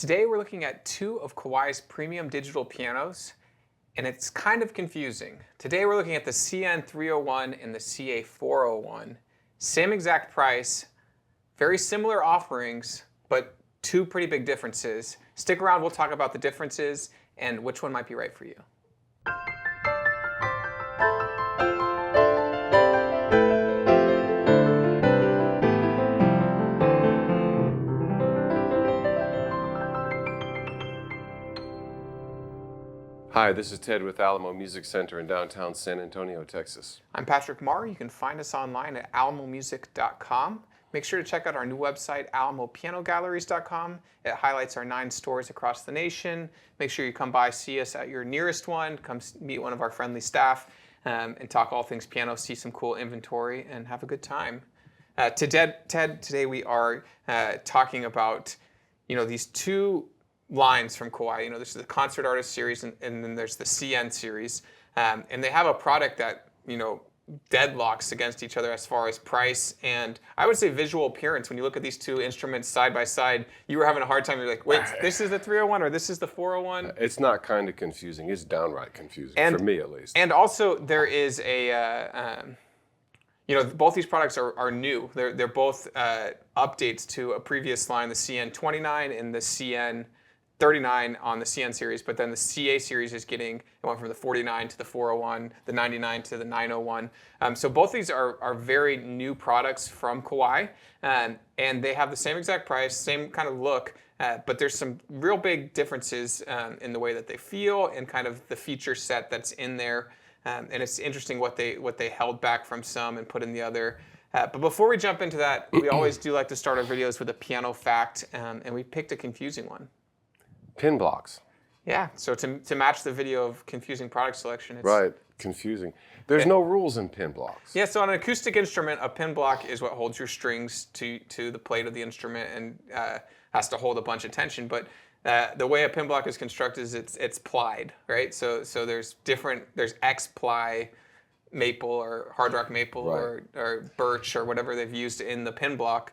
Today we're looking at two of Kawai's premium digital pianos, and it's kind of confusing. Today we're looking at the CN301 and the CA401. Same exact price, very similar offerings, but two pretty big differences. Stick around, we'll talk about the differences and which one might be right for you. Hi, this is Ted with Alamo Music Center in downtown San Antonio, Texas. I'm Patrick Marr. You can find us online at alamomusic.com. Make sure to check out our new website, alamopianogalleries.com. It highlights our 9 stores across the nation. Make sure you come by, see us at your nearest one, come meet one of our friendly staff, and talk all things piano, see some cool inventory, and have a good time. Today we are talking about these two lines from Kawai. This is the Concert Artist series, and then there's the CN series. And they have a product that, deadlocks against each other as far as price and I would say visual appearance. When you look at these two instruments side by side, you were having a hard time. You're like, wait, this is the 301 or this is the 401? It's not kind of confusing. It's downright confusing, for me at least. And also there is a, both these products are new. They're both updates to a previous line, the CN29 and the CN39 on the CN series, but then the CA series is it went from the 49 to the 401, the 99 to the 901. So both these are very new products from Kawai, and they have the same exact price, same kind of look, but there's some real big differences in the way that they feel and kind of the feature set that's in there. And it's interesting what they held back from some and put in the other. But before we jump into that, we always do like to start our videos with a piano fact, and we picked a confusing one. Pin blocks. Yeah, so to match the video of confusing product selection. Right, confusing. There's no rules in pin blocks. Yeah, so on an acoustic instrument, a pin block is what holds your strings to the plate of the instrument and has to hold a bunch of tension. But the way a pin block is constructed is it's plied, right? So there's X ply maple or hard rock maple, right, or birch or whatever they've used in the pin block.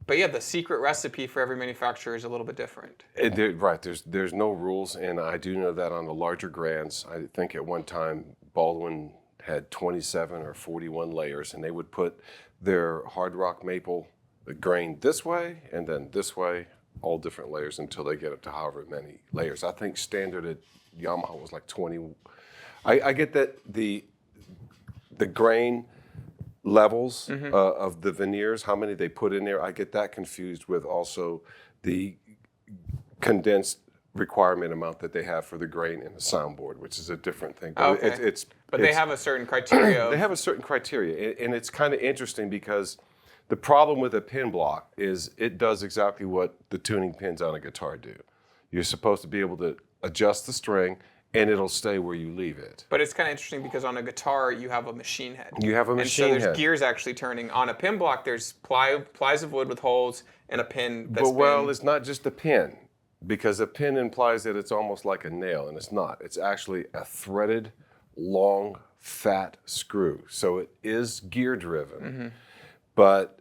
But yeah, the secret recipe for every manufacturer is a little bit different. Right, there's no rules, and I do know that on the larger grands, I think at one time Baldwin had 27 or 41 layers, and they would put their hard rock maple grain this way and then this way, all different layers until they get up to however many layers. I think standard at Yamaha was like 20. I get that the grain levels of the veneers, how many they put in there, I get that confused with also the condensed requirement amount that they have for the grain in the soundboard, which is a different thing. But okay. They have a certain criteria. They have a certain criteria, and it's kind of interesting because the problem with a pin block is it does exactly what the tuning pins on a guitar do. You're supposed to be able to adjust the string, and it'll stay where you leave it. But it's kind of interesting because on a guitar, you have a machine head. You have a machine head. And so there's gears actually turning. On a pin block, there's plies of wood with holes and a pin that's Well, it's not just a pin, because a pin implies that it's almost like a nail, and it's not. It's actually a threaded, long, fat screw. So it is gear-driven. But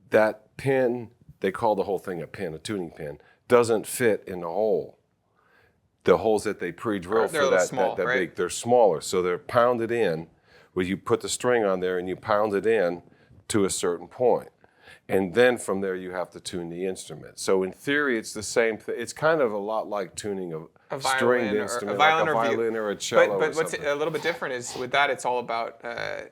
that pin, they call the whole thing a pin, a tuning pin, doesn't fit in the hole. The holes that they pre-drill for that big, they're smaller. So they're pounded in, where you put the string on there and you pound it in to a certain point. And then from there you have to tune the instrument. So in theory it's the same thing. It's kind of a lot like tuning a stringed instrument, like a violin or a cello. But what's a little bit different is with that it's all about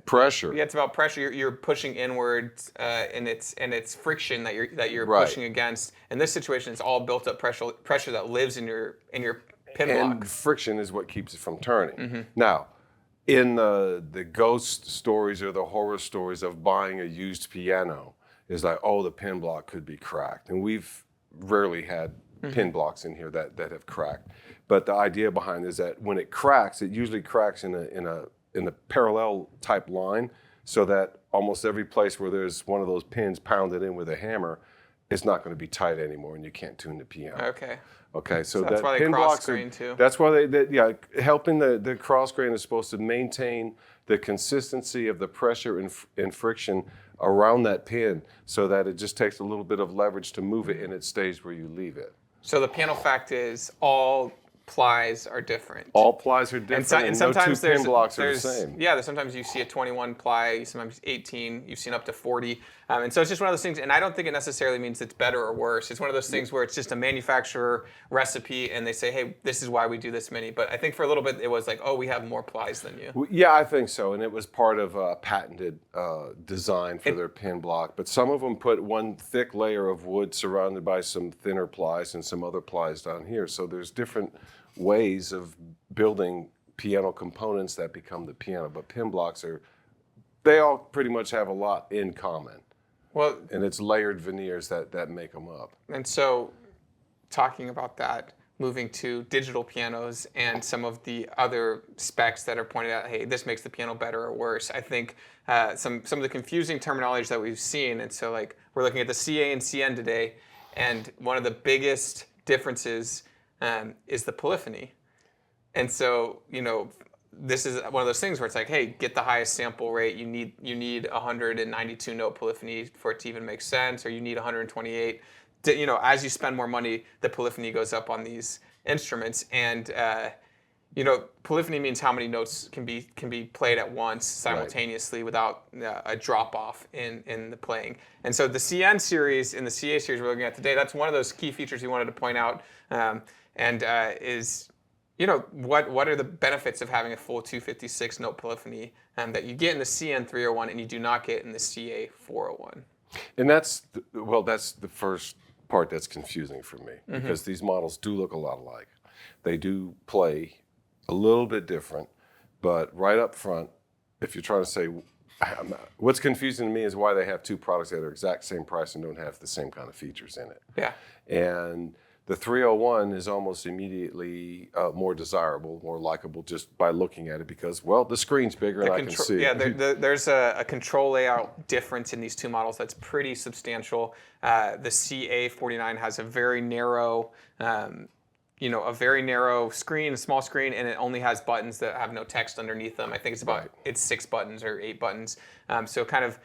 pressure. Yeah, it's about pressure. You're pushing inwards, and it's friction that you're right. pushing against. In this situation, it's all built up pressure that lives in your pin block. And friction is what keeps it from turning. Now, in the ghost stories or the horror stories of buying a used piano, is like, oh, the pin block could be cracked. And we've rarely had pin blocks in here that have cracked. But the idea behind it is that when it cracks, it usually cracks in a parallel type line, so that almost every place where there's one of those pins pounded in with a hammer, it's not going to be tight anymore, and you can't tune the piano. Okay, so that's why they cross grain too. That's why helping the cross grain is supposed to maintain the consistency of the pressure and friction around that pin, so that it just takes a little bit of leverage to move it and it stays where you leave it. So the piano fact is all plies are different. All plies are different, and no two sometimes pin blocks are the same. Yeah, sometimes you see a 21 ply, sometimes 18, you've seen up to 40. And so it's just one of those things, and I don't think it necessarily means it's better or worse. It's one of those things where it's just a manufacturer recipe, and they say, hey, this is why we do this many. But I think for a little bit, it was like, oh, we have more plies than you. Well, yeah, I think so, and it was part of a patented design for their pin block. But some of them put one thick layer of wood surrounded by some thinner plies and some other plies down here. So there's different ways of building piano components that become the piano, but pin blocks they all pretty much have a lot in common. Well, and it's layered veneers that make them up. And so talking about that, moving to digital pianos and some of the other specs that are pointed out, hey, this makes the piano better or worse. I think some of the confusing terminology that we've seen, and so like we're looking at the CA and CN today, and one of the biggest differences is the polyphony. And so, this is one of those things where it's like, hey, get the highest sample rate. You need 192 note polyphony for it to even make sense, or you need 128. As you spend more money, the polyphony goes up on these instruments, and polyphony means how many notes can be played at once simultaneously without a drop off in the playing. And so the CN series and the CA series we're looking at today, that's one of those key features we wanted to point out. Is what are the benefits of having a full 256 note polyphony that you get in the CN301 and you do not get in the CA401? And that's the first part that's confusing for me, because these models do look a lot alike. They do play a little bit different, but right up front, if you're trying to say, what's confusing to me is why they have two products that are exact same price and don't have the same kind of features in it. Yeah. And the 301 is almost immediately more desirable, more likable just by looking at it, because, well, the screen's bigger and I can see it. Yeah, there's a control layout difference in these two models that's pretty substantial. The CA401 has a very narrow, screen, a small screen, and it only has buttons that have no text underneath them. I think it's 6 buttons or 8 buttons. So kind of.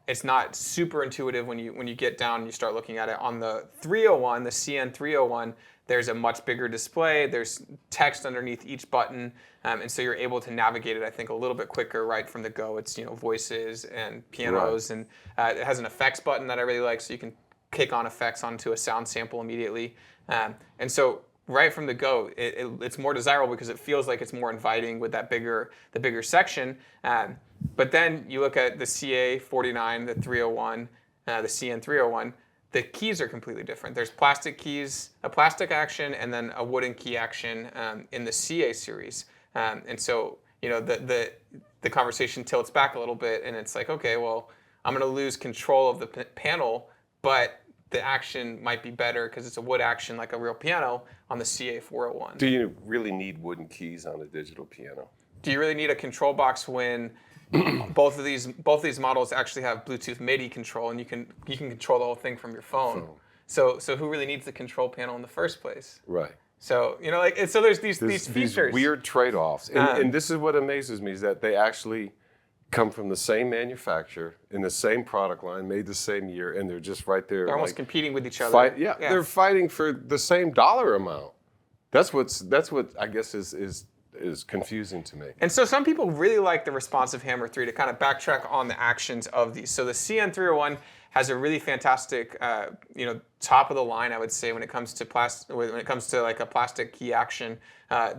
It's not super intuitive when you get down and you start looking at it. On the 301, the CN301, there's a much bigger display. There's text underneath each button, and so you're able to navigate it, I think, a little bit quicker right from the go. It's voices and pianos, and it has an effects button that I really like, so you can kick on effects onto a sound sample immediately. And so right from the go, it's more desirable because it feels like it's more inviting with the bigger section. But then you look at the CA401, the 301, the CN301, the keys are completely different. There's plastic keys, a plastic action, and then a wooden key action in the CA series. And so, the conversation tilts back a little bit, and it's like, okay, well, I'm going to lose control of the panel, but the action might be better because it's a wood action like a real piano on the CA401. Do you really need wooden keys on a digital piano? Do you really need a control box when both of these models actually have Bluetooth MIDI control, and you can control the whole thing from your phone? So who really needs the control panel in the first place? Right. So so there's these features. These weird trade-offs, and this is what amazes me, is that they actually come from the same manufacturer in the same product line, made the same year, and they're just right there. They're almost competing with each other. They're fighting for the same dollar amount. That's what I guess is confusing to me. And so some people really like the responsive Hammer 3 to kind of backtrack on the actions of these. So the CN301 has a really fantastic, top of the line, I would say, when it comes to like a plastic key action.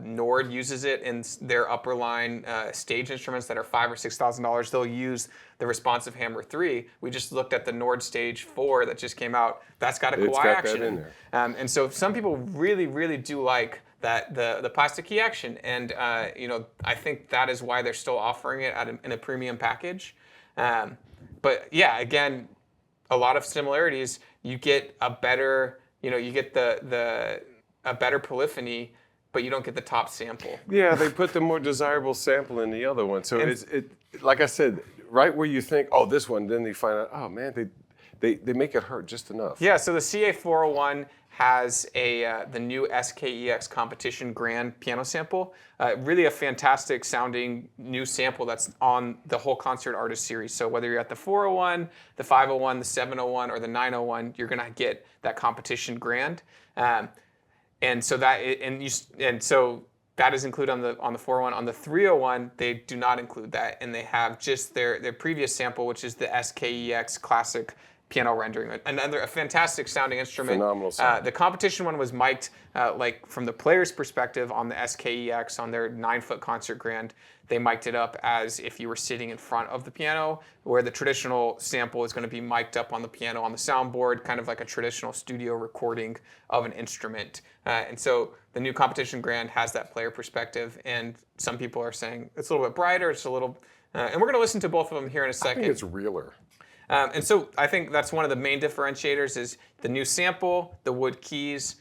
Nord uses it in their upper line stage instruments that are $5,000 or $6,000. They'll use the responsive Hammer 3. We just looked at the Nord Stage 4 that just came out. That's got a Kawai action that in there. And so some people really, really do like that the plastic key action, and I think that is why they're still offering it in a premium package. But yeah, again, a lot of similarities. You get a better, you get a better polyphony, but you don't get the top sample. Yeah, they put the more desirable sample in the other one. So it's like I said, right where you think, oh, this one, then they find out, oh man, they make it hurt just enough. Yeah, so the CA401 has the new SKEX Competition Grand piano sample. Really a fantastic sounding new sample that's on the whole Concert Artist series. So whether you're at the 401, the 501, the 701, or the 901, you're going to get that Competition Grand. And so that that is included on the 401. On the 301, they do not include that, and they have just their previous sample, which is the SKEX Classic piano rendering. A fantastic sounding instrument. Phenomenal sound. The competition one was mic'd like from the player's perspective on the SKEX on their 9-foot concert grand. They mic'd it up as if you were sitting in front of the piano, where the traditional sample is going to be mic'd up on the piano on the soundboard, kind of like a traditional studio recording of an instrument. And so the new competition grand has that player perspective, and some people are saying it's a little bit brighter, it's a little, and we're going to listen to both of them here in a second. I think it's realer. And so I think that's one of the main differentiators is the new sample, the wood keys,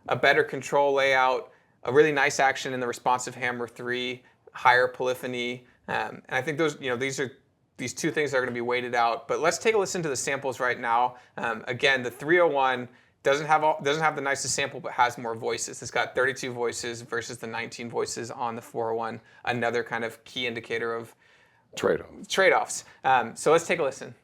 a better control layout, a really nice action in the responsive hammer 3, higher polyphony. And I think these two things are going to be weighted out. But let's take a listen to the samples right now. Again, the 301 doesn't have the nicest sample, but has more voices. It's got 32 voices versus the 19 voices on the 401. Another kind of key indicator of trade-offs. So let's take a listen.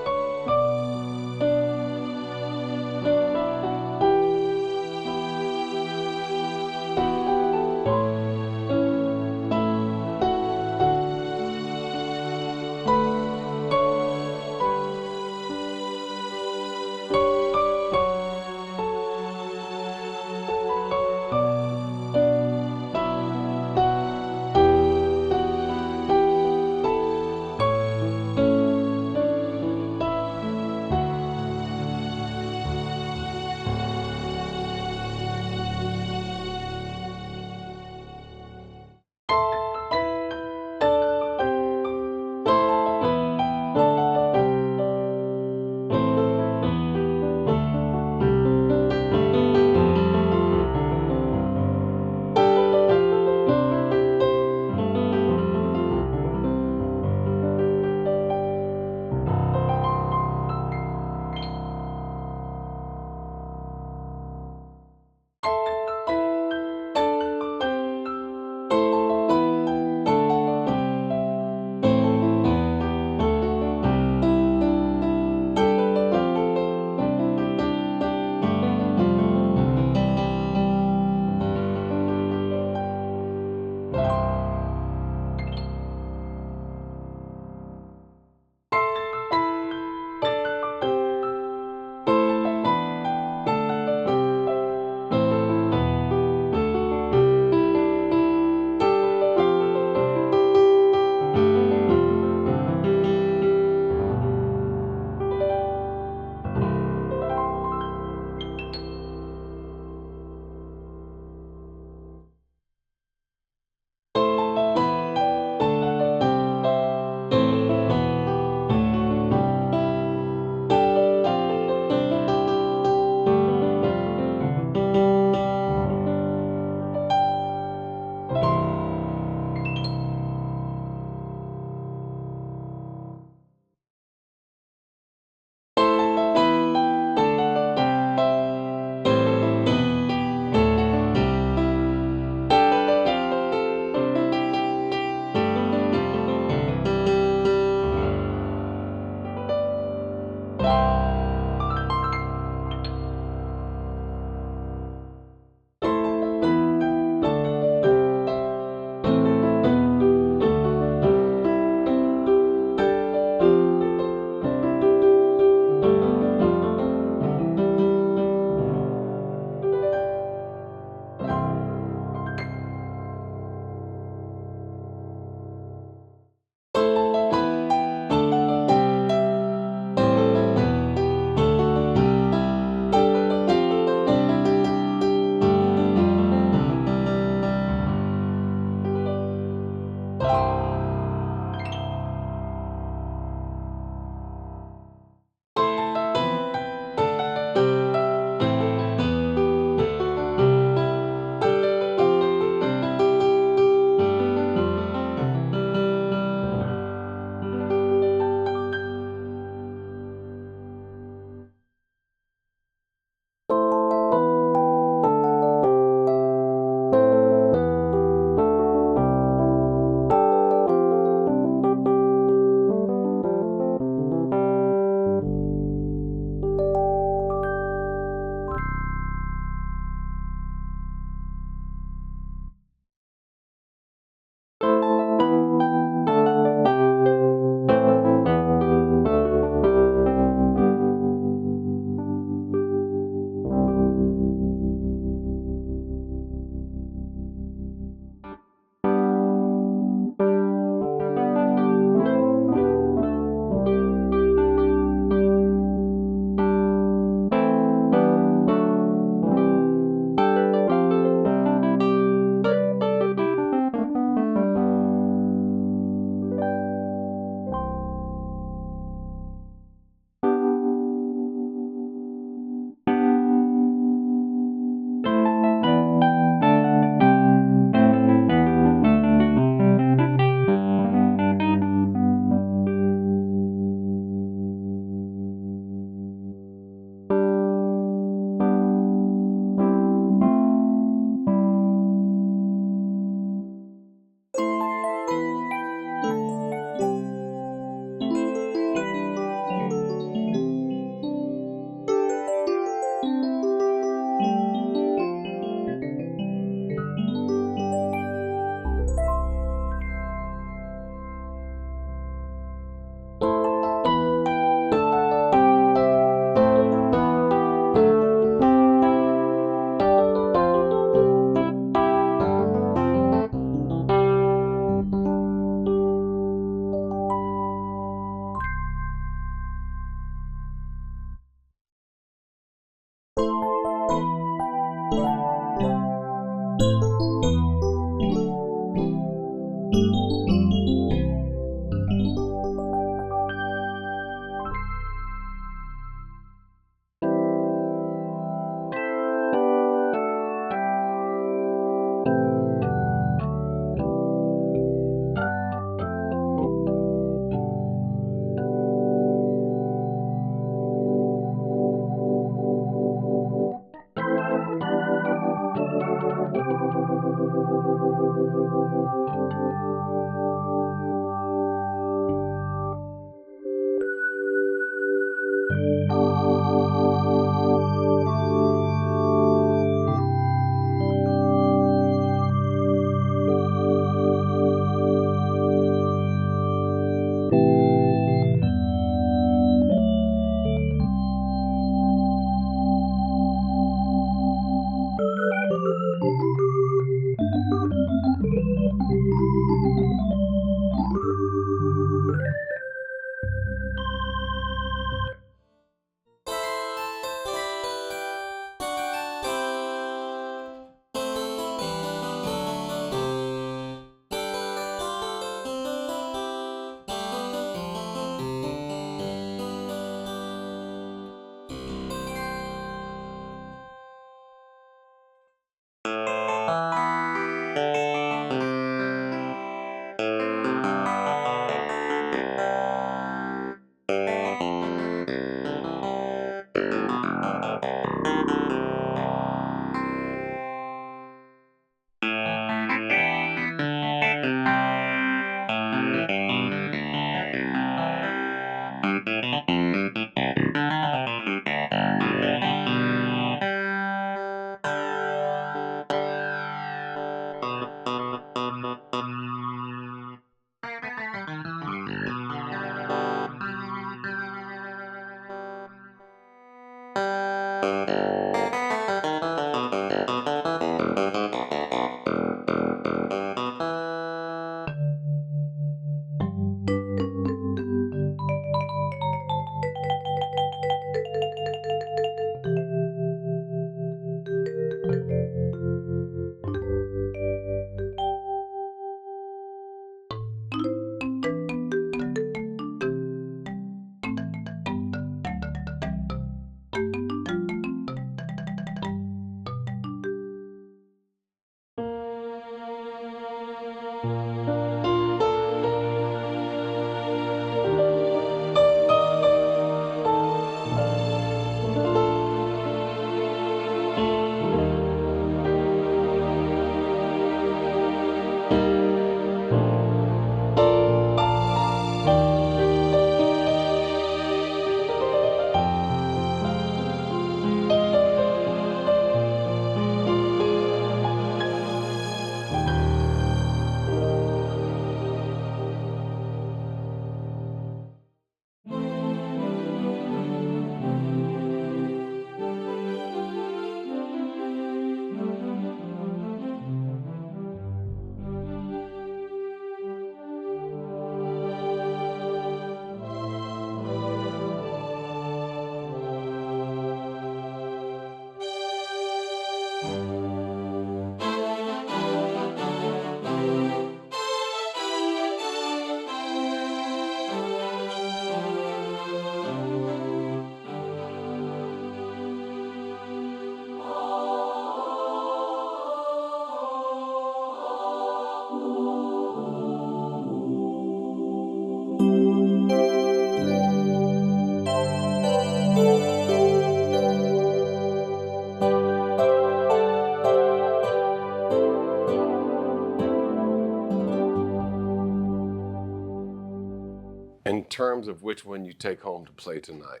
In terms of which one you take home to play tonight,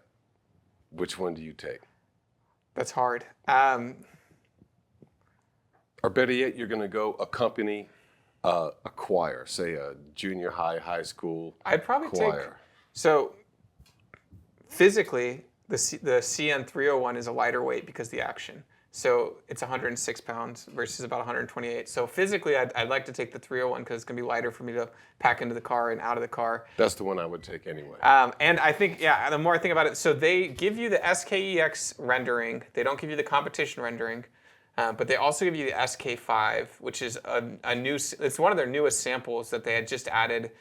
which one do you take? That's hard. Or better yet, you're going to go accompany a choir, say a junior high, high school I'd probably choir. take. So physically, the CN301 is a lighter weight because of the action. So it's 106 pounds versus about 128. So physically, I'd like to take the 301 because it's going to be lighter for me to pack into the car and out of the car. That's the one I would take anyway. And I think, yeah, the more I think about it, so they give you the SKEX rendering. They don't give you the competition rendering. But they also give you the SK5, which is a new, it's one of their newest samples that they had just added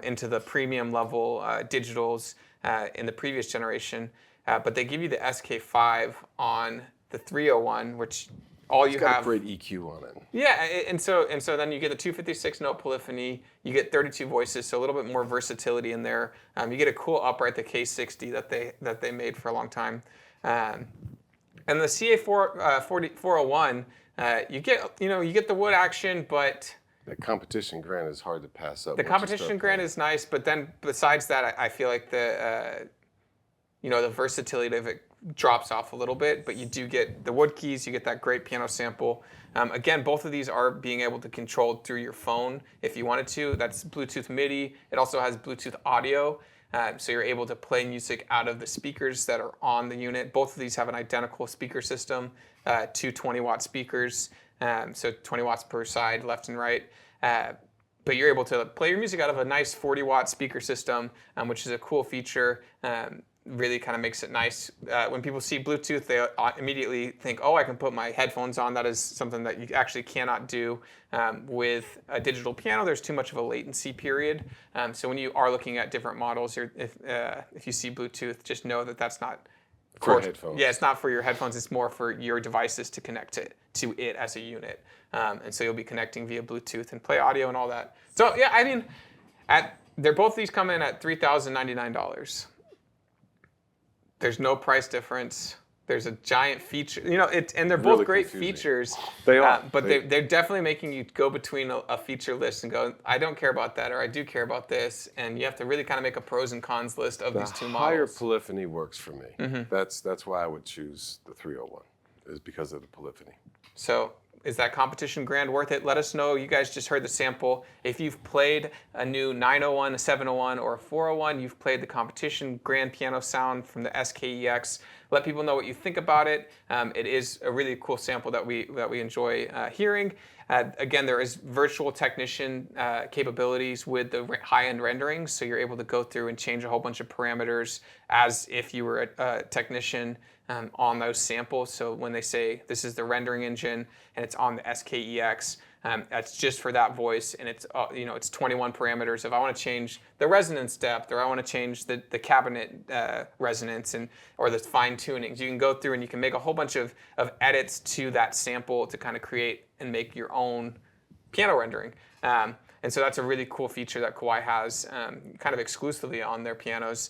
into the premium level digitals in the previous generation. But they give you the SK5 on the 301, which all you It's got have. a great EQ on it. Yeah, and so then you get the 256 note polyphony, you get 32 voices, so a little bit more versatility in there. You get a cool upright, the K60 that they made for a long time. And the CA401, you get the wood action, but The competition grant is hard to pass up. the competition grant is nice. But then besides that, I feel like the versatility of it drops off a little bit. But you do get the wood keys, you get that great piano sample. Again, both of these are being able to control through your phone if you wanted to. That's Bluetooth MIDI. It also has Bluetooth audio. So you're able to play music out of the speakers that are on the unit. Both of these have an identical speaker system, two 20-watt speakers, so 20 watts per side, left and right. But you're able to play your music out of a nice 40-watt speaker system, which is a cool feature. Really kind of makes it nice. When people see Bluetooth, they immediately think, oh, I can put my headphones on. That is something that you actually cannot do with a digital piano. There's too much of a latency period. So when you are looking at different models, if you see Bluetooth, just know that that's not for headphones. Yeah, it's not for your headphones. It's more for your devices to connect to it as a unit. And so you'll be connecting via Bluetooth and play audio and all that. So yeah, I mean, both these come in at $3,099. There's no price difference. There's a giant feature, and they're both Really great confusing. features. They are. But they're definitely making you go between a feature list and go, I don't care about that, or I do care about this. And you have to really kind of make a pros and cons list of these two The higher models. polyphony works for me. That's why I would choose the 301, is because of the polyphony. So is that competition grand worth it? Let us know. You guys just heard the sample. If you've played a new 901, a 701, or a 401, you've played the competition grand piano sound from the SKEX. Let people know what you think about it. It is a really cool sample that we enjoy hearing. Again, there is virtual technician capabilities with the high-end renderings, so you're able to go through and change a whole bunch of parameters as if you were a technician on those samples. So when they say this is the rendering engine and it's on the SKEX, that's just for that voice, and it's 21 parameters. If I want to change the resonance depth, or I want to change the cabinet resonance, or the fine tunings, you can go through and you can make a whole bunch of edits to that sample to kind of create and make your own piano rendering. And so that's a really cool feature that Kawai has kind of exclusively on their pianos.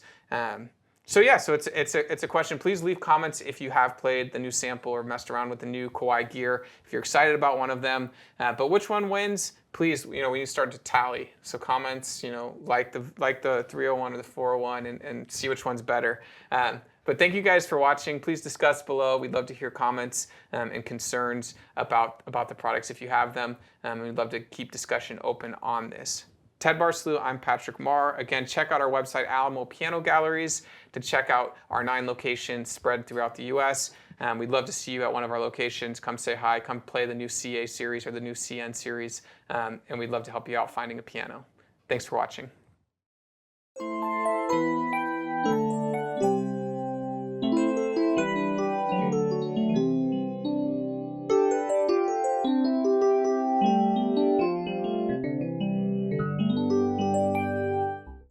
So it's a question. Please leave comments if you have played the new sample or messed around with the new Kawai gear. If you're excited about one of them, but which one wins? Please, we need to start to tally. So comments, like the 301 or the 401, and see which one's better. But thank you guys for watching. Please discuss below. We'd love to hear comments and concerns about the products if you have them. We'd love to keep discussion open on this. Ted Barslew, I'm Patrick Marr. Again, check out our website, Alamo Piano Galleries, to check out our 9 locations spread throughout the U.S. We'd love to see you at one of our locations. Come say hi. Come play the new CA series or the new CN series. And we'd love to help you out finding a piano. Thanks for watching.